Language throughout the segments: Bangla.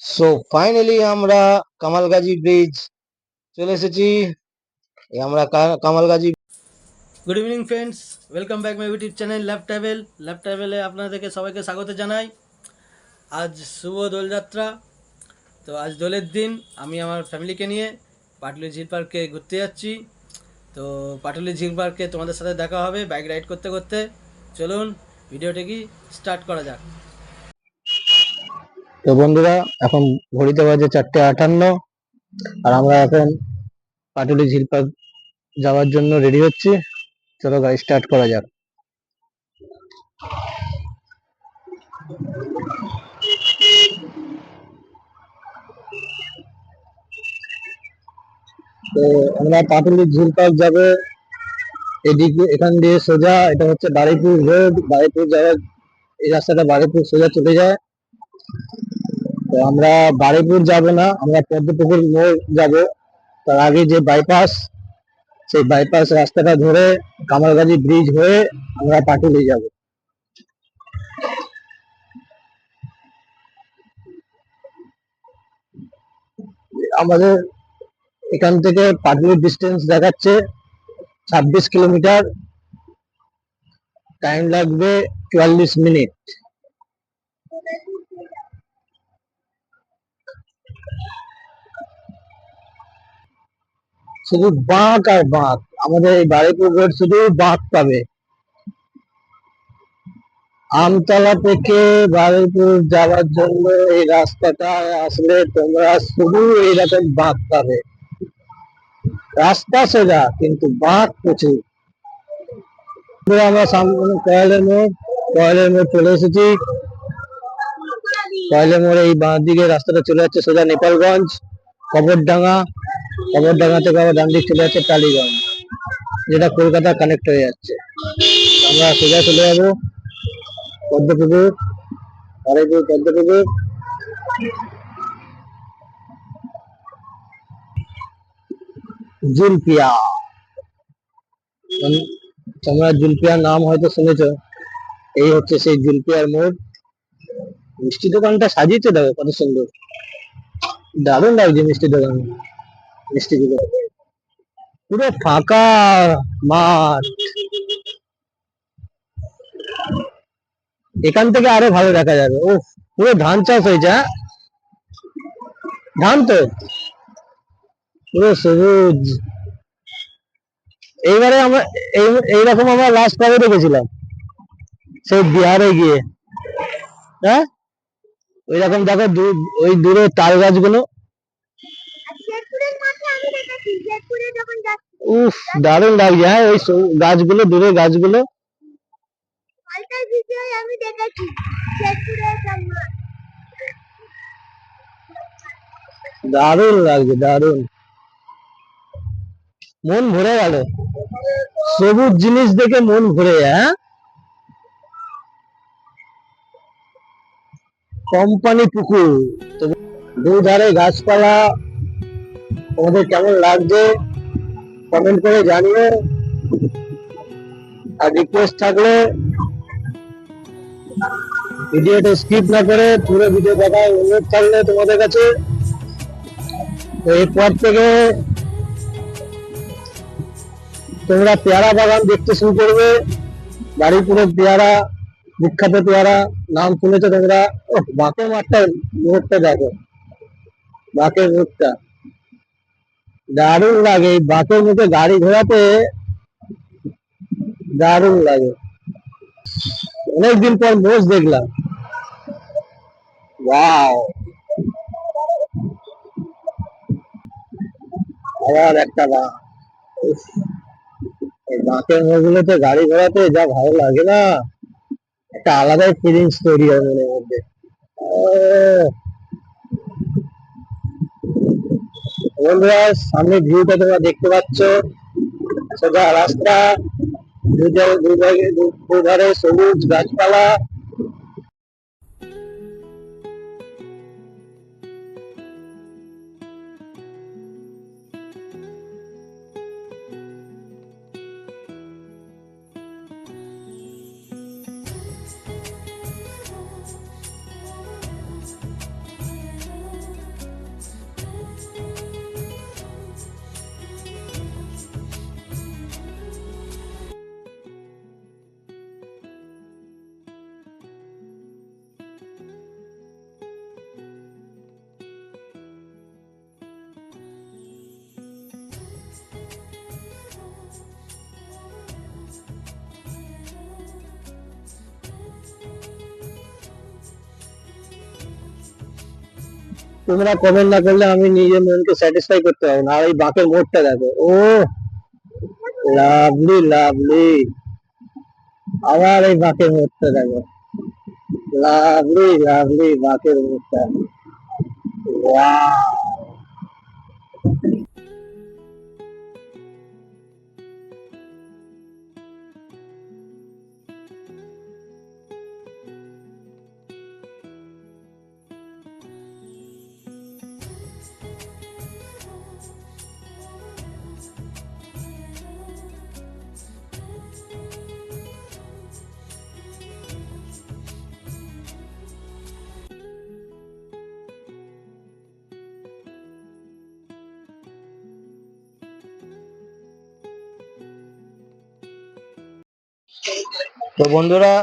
সো ফাইনালি আমরা কামালগাজী ব্রিজ চলে এসেছি। আমরা Kamalgazi. Good evening friends, welcome back my YouTube channel lab ট্রাভেলে আপনাদেরকে সবাইকে স্বাগত জানাই। আজ শুভ দোলযাত্রা। তো আজ দোলের দিন আমি আমার ফ্যামিলিকে নিয়ে পাটুলি ঝিল পার্কে ঘুরতে যাচ্ছি। তো পাটুলি ঝিল পার্কে তোমাদের সাথে দেখা হবে বাইক রাইড করতে করতে। চলুন ভিডিওটা কি স্টার্ট করা যাক। তো বন্ধুরা, এখন ঘড়িতে বাজে 4:58 আর আমরা এখন পাটুলি ঝিল পার্ক যাওয়ার জন্য রেডি হচ্ছি। চলো গাড়ি স্টার্ট করা যাক। তো আমরা পাটুলি ঝিল পার্ক যাবো। এদিকে এখান দিয়ে সোজা, এটা হচ্ছে বারুইপুর রোড। বারুইপুর যাওয়ার এই রাস্তাটা বারুইপুর সোজা চলে যায়। তো আমরা বারুইপুর যাব না, আমরা পদ্মপুকুর মোড় যাব। তার আগে যে বাইপাস, সেই বাইপাস রাস্তাটা ধরে কামালগাজী ব্রিজ হয়ে আমরা পাটুলি যাব। আমাদের এখান থেকে পাটুলির ডিস্টেন্স দেখাচ্ছে 26 কিলোমিটার। টাইম লাগবে 44 মিনিট। শুধু বাঁক আর বাঁক, আমাদের এই বারুইপুর রোড শুধু বাঁক পাবে। আমতলা থেকে বারুইপুর যাওয়ার জন্য এই রাস্তাটা আসলে তোমরা শুধু এইরকম বাঁক পাবে। রাস্তা সোজা কিন্তু বাঁক প্রচুর। আমরা সামনে কয়েলের মোড় চলে এসেছি। কয়েলের মোড়ে এই বাঁ দিকে রাস্তাটা চলে যাচ্ছে সোজা নেপালগঞ্জ, কবরডাঙ্গা। কবরডাঙ্গা থেকে আবার ডান দিক চলে যাচ্ছে টালিগঞ্জ, যেটা কলকাতা কানেক্ট হয়ে যাচ্ছে। আমরা সোজা চলে যাবো পদ্মপুকুর, বারুইপুর পদ্মপুকুর। জুলপিয়া, তোমরা জুলপিয়ার নাম হয়তো শুনেছো। এই হচ্ছে সেই জুলপিয়ার মোড়। মিষ্টি দোকানটা সাজিয়েছে, দেখো কত সুন্দর, দারুণ লাগছে মিষ্টি দোকান। মিষ্টি দোকান পুরো ফাঁকা মাঠ। এখান থেকে আরো ভালো দেখা যাবে। ও, পুরো ধান চাষ হয়েছে। হ্যাঁ, ধান তো পুরো সবুজ। এইবারে আমরা এইরকম আমরা লাস্ট কবে দেখেছিলাম, সেই বিহারে গিয়ে। হ্যাঁ, ওই রকম দেখো ওই দূরে তাল গাছগুলো। উফ, দারুণ লাগছে। হ্যাঁ, ওই গাছগুলো, দূরে গাছগুলো দারুণ লাগছে, দারুণ। মন ভরে গেল, সবুজ জিনিস দেখে মন ভরে যায়। হ্যাঁ, কোম্পানি পুকুর, দুধারে গাছপালা। তোমাদের কেমন লাগছে কমেন্ট করে জানিও। আর রিকোয়েস্ট থাকলে ভিডিওটা স্কিপ না করে পুরো ভিডিও দেখার অনুরোধ থাকলে তোমাদের কাছে। এরপর থেকে তোমরা পেয়ারা বাগান দেখতে শুরু করবে। বারুইপুরের পেয়ারা, বিখ্যাত পেয়ারা, নাম শুনেছো তোমরা। বাঁকের মাঠটা, মুখটা দেখো, বাঁকের মুখটা দারুণ লাগে। এই বাঁকের মুখে গাড়ি ঘোরাতে দারুণ লাগে। অনেকদিন পর মোষ দেখলাম। ওয়াও, আবার একটা বাঁক। এই বাঁকের মোড়গুলোতে গাড়ি ঘোরাতে যা ভালো লাগে না, একটা আলাদাই ফিলিংস তৈরি হয় মনের মধ্যে। বন্ধুরা, সামনে ভিউটা তোমরা দেখতে পাচ্ছ, সোজা রাস্তা, দুধারে সবুজ গাছপালা। তোমরা কমেন্ট না করলে আমি নিজের মনকে স্যাটিসফাই করতে পারবো না। আর এই বাঁকের মোড়টা দেখো, ও লাভলি লাভলি। আবার এই বাঁকের মোড়টা দেখো, লাভলি লাভলি বাঁকের মোড়টা। ওয়াও। তো বন্ধুরা,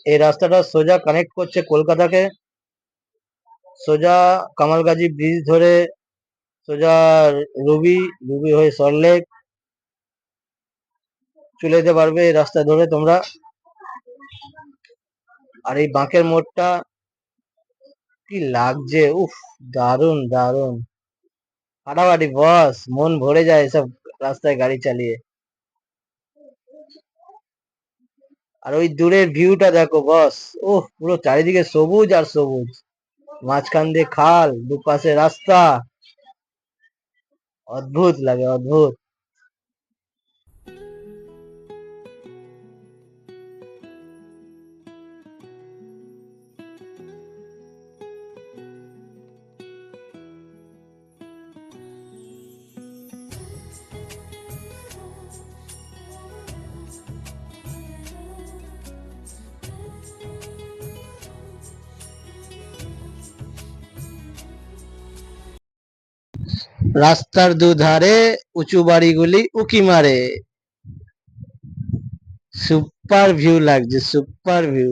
এই রাস্তাটা সোজা কানেক্ট করছে কলকাতাকে, সোজা কামালগাজী ব্রিজ ধরে সোজা রুবি, রুবি হয়ে সল্টলেক চলে যেতে পারবে এই রাস্তা ধরে তোমরা। আর এই বাঁকের মোড়টা কি লাগছে, উফ, দারুন দারুন, ফাটাফাটি বস, মন ভরে যায় এসব রাস্তায় গাড়ি চালিয়ে। আর ওই দূরের ভিউটা দেখো বস, ওহ, পুরো চারিদিকে সবুজ আর সবুজ, মাঝখান দিয়ে খাল, দুপাশে রাস্তা, অদ্ভুত লাগে, অদ্ভুত। রাস্তার দুধারে উঁচু বাড়িগুলি উকি মারে, সুপার ভিউ লাগছে, সুপার ভিউ।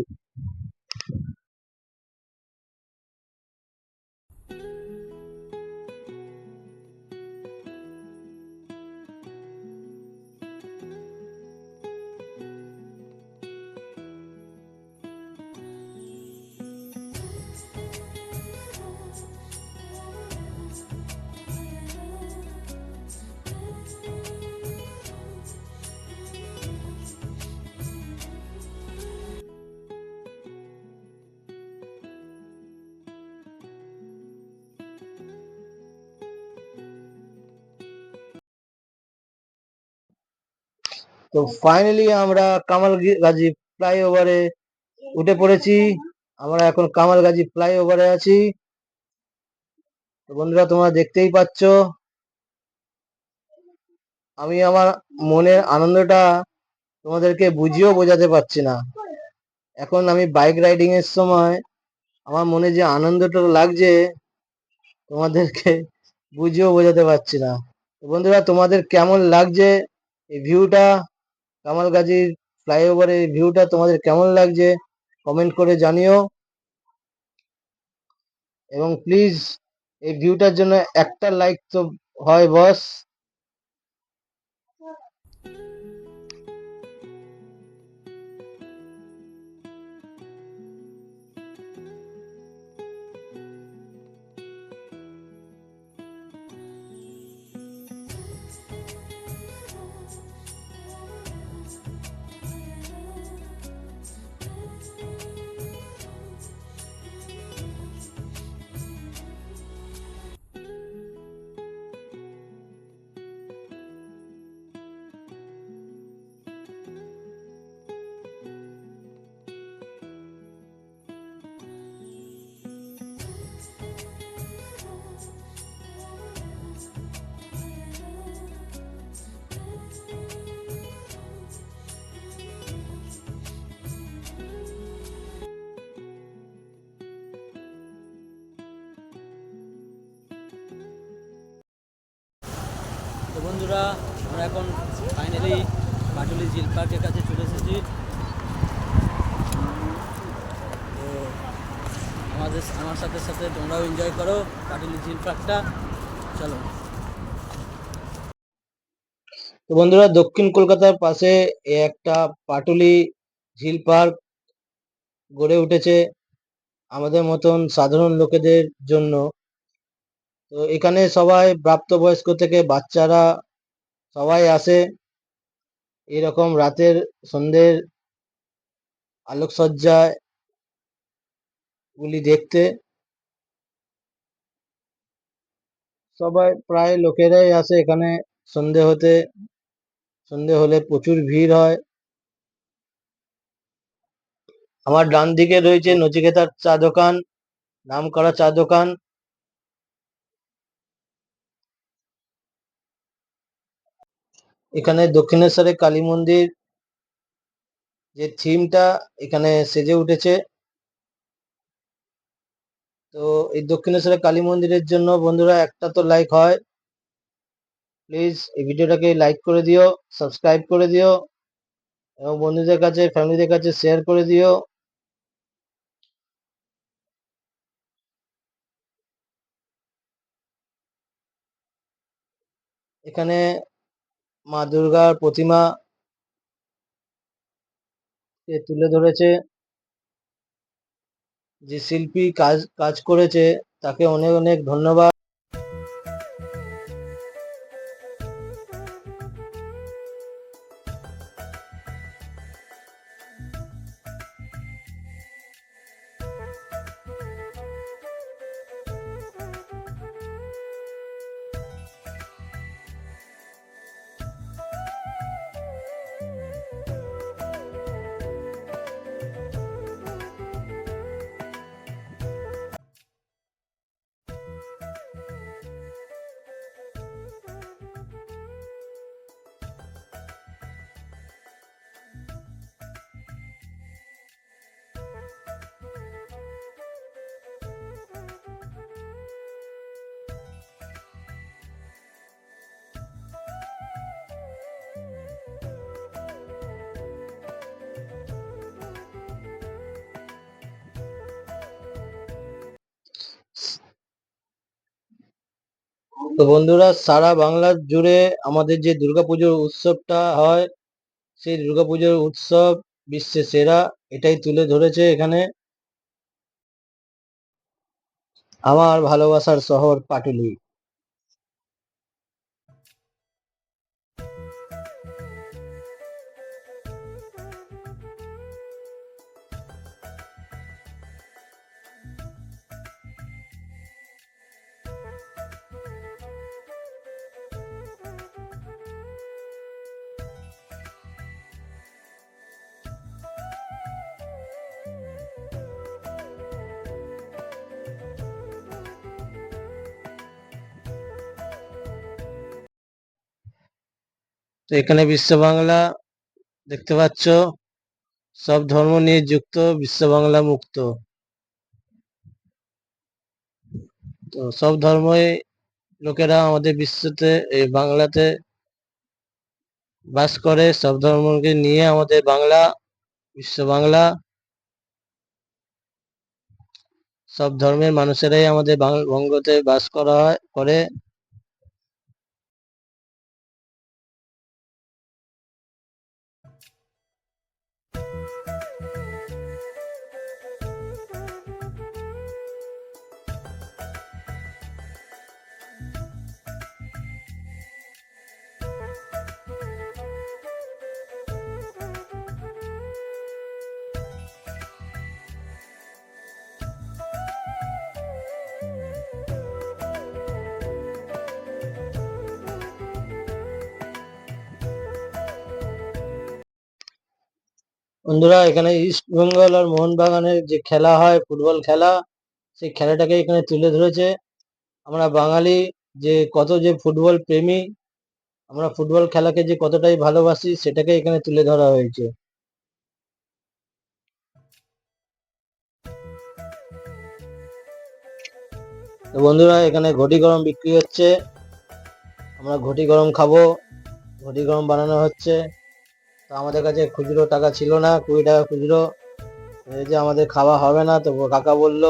তো ফাইনালি আমরা কামালগাজী ফ্লাইওভারে উঠে পড়েছি। আমরা এখন কামালগাজী ফ্লাইওভারে আছি। তো বন্ধুরা, তোমরা দেখতেই পাচ্ছ, আমি আমার মনের আনন্দটা তোমাদেরকে বুঝিয়েও বোঝাতে পারছি না। এখন আমি বাইক রাইডিং এর সময় আমার মনে যে আনন্দটা লাগছে তোমাদেরকে বুঝিয়েও বোঝাতে পারছি না। তো বন্ধুরা, তোমাদের কেমন লাগছে এই ভিউটা, কামালগাজীর ফ্লাইওভারের ভিউটা তোমাদের কেমন লাগছে কমেন্ট করে জানিও। এবং প্লিজ এই ভিউটার জন্য একটা লাইক তো হয় বস। তো বন্ধুরা, আমরা এখন ফাইনালি পাটুলি ঝিল পার্কের কাছে চলে এসেছি। তো আমার সাথে সাথে তোমরাও এনজয় করো পাটুলি ঝিল পার্কটা, চলো। তো বন্ধুরা, দক্ষিণ কলকাতার পাশে একটা পাটুলি ঝিল পার্ক গড়ে উঠেছে আমাদের মতন সাধারণ লোকেদের জন্য। তো এখানে সবাই প্রাপ্তবয়স্ক থেকে বাচ্চারা সবাই আসে এরকম রাতের সন্ধ্যের আলোকসজ্জা গুলি দেখতে। সবাই প্রায় লোকেরাই আসে এখানে সন্ধে হতে। সন্ধে হলে প্রচুর ভিড় হয়। আমার ডান দিকে রয়েছে নচিকেতার চা দোকান, নামকরা চা দোকান। এখানে দক্ষিণেশ্বরে কালী মন্দির যে থিমটা এখানে সেজে উঠেছে। তো এই দক্ষিণেশ্বরে কালী মন্দিরের জন্য বন্ধুরা একটা তো লাইক হয়, প্লিজ এই ভিডিওটাকে লাইক করে দিও, সাবস্ক্রাইব করে দিও এবং বন্ধুদের কাছে ফ্যামিলিদের কাছে শেয়ার করে দিও। এখানে মা দুর্গার প্রতিমা তুলে ধরেছে। যে শিল্পী কাজ করেছে তাকে অনেক অনেক ধন্যবাদ। তো বন্ধুরা, সারা বাংলা জুড়ে আমাদের যে দুর্গাপুজোর উৎসবটা হয়, সেই দুর্গাপুজোর উৎসব বিশ্বে সেরা, এটাই তুলে ধরেছে এখানে। আমার ভালোবাসার শহর পাটুলি। তো এখানে বিশ্ব বাংলা দেখতে পাচ্ছ, সব ধর্ম নিয়ে যুক্ত, বিশ্ব বাংলা মুক্ত। তো সব ধর্মই লোকেরা আমাদের বিশ্বতে এই বাংলাতে বাস করে। সব ধর্মকে নিয়ে আমাদের বাংলা, বিশ্ব বাংলা। সব ধর্মের মানুষেরাই আমাদের বঙ্গতে বাস করে। বন্ধুরা, এখানে ইস্ট বেঙ্গল আর মোহনবাগানের যে খেলা হয়, ফুটবল খেলা, সেই খেলাটাকে এখানে তুলে ধরেছে। আমরা বাঙালি যে কত যে ফুটবল প্রেমী, আমরা ফুটবল খেলাকে যে কতটাই ভালোবাসি, সেটাকে এখানে তুলে ধরা হয়েছে। তো বন্ধুরা, এখানে ঘটি গরম বিক্রি হচ্ছে। আমরা ঘটি গরম খাবো। ঘটি গরম বানানো হচ্ছে। তো আমাদের কাছে খুচরো টাকা ছিল না, 20 টাকা খুচরো। এই যে আমাদের খাওয়া হবে না, তো কাকা বলল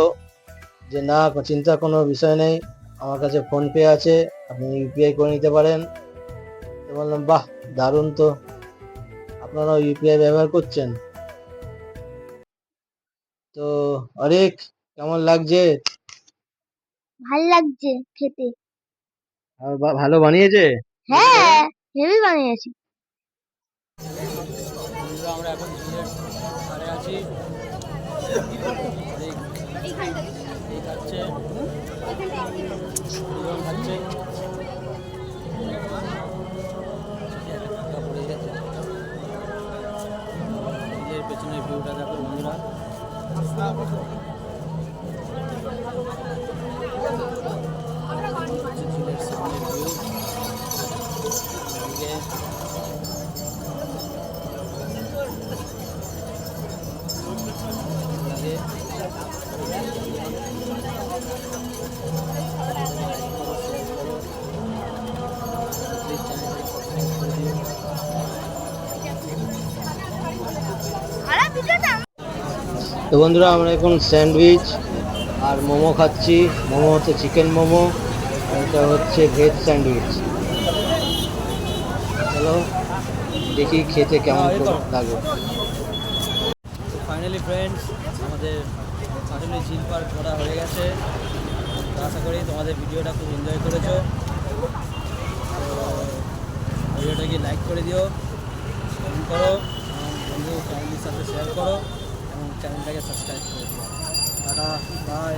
যে না, চিন্তা কোনো বিষয় নেই, আমার কাছে ফোন পে আছে, আপনি ইউপিআই করে নিতে পারেন। তো বললাম বাহ, দারুণ তো, আপনারাও ইউপিআই ব্যবহার করছেন। তো অরিক, কেমন লাগছে? ভাল লাগছে খেতে। আর ভালো বানিয়েছে? হ্যাঁ, হেভি বানিয়েছে। বন্ধুরা আমরা এখন ঝিলের ধারে আছি। এই খাচ্ছে, দুজন খাচ্ছে। পড়ে গেছে। ঝিলের পেছনের ভিউটা দেখো বন্ধুরা। ঝিলের সামনের ভিউ। এদিকে লাগে। তো বন্ধুরা আমরা এখন স্যান্ডউইচ আর মোমো খাচ্ছি। মোমো হচ্ছে চিকেন মোমো, আর এটা হচ্ছে ভেজ স্যান্ডউইচ। চলো দেখি খেতে কেমন লাগে। ফাইনালি ফ্রেন্ডস, আমাদের আসলে ঝিল পার্ক ঘোরা হয়ে গেছে। তো আশা করি তোমাদের ভিডিওটা খুব এনজয় করেছো। তো ভিডিওটাকে লাইক করে দিও, কমেন্ট করো, বন্ধু ফ্যামিলির সাথে শেয়ার করো এবং চ্যানেলটাকে সাবস্ক্রাইব করে দিও। Tata, by.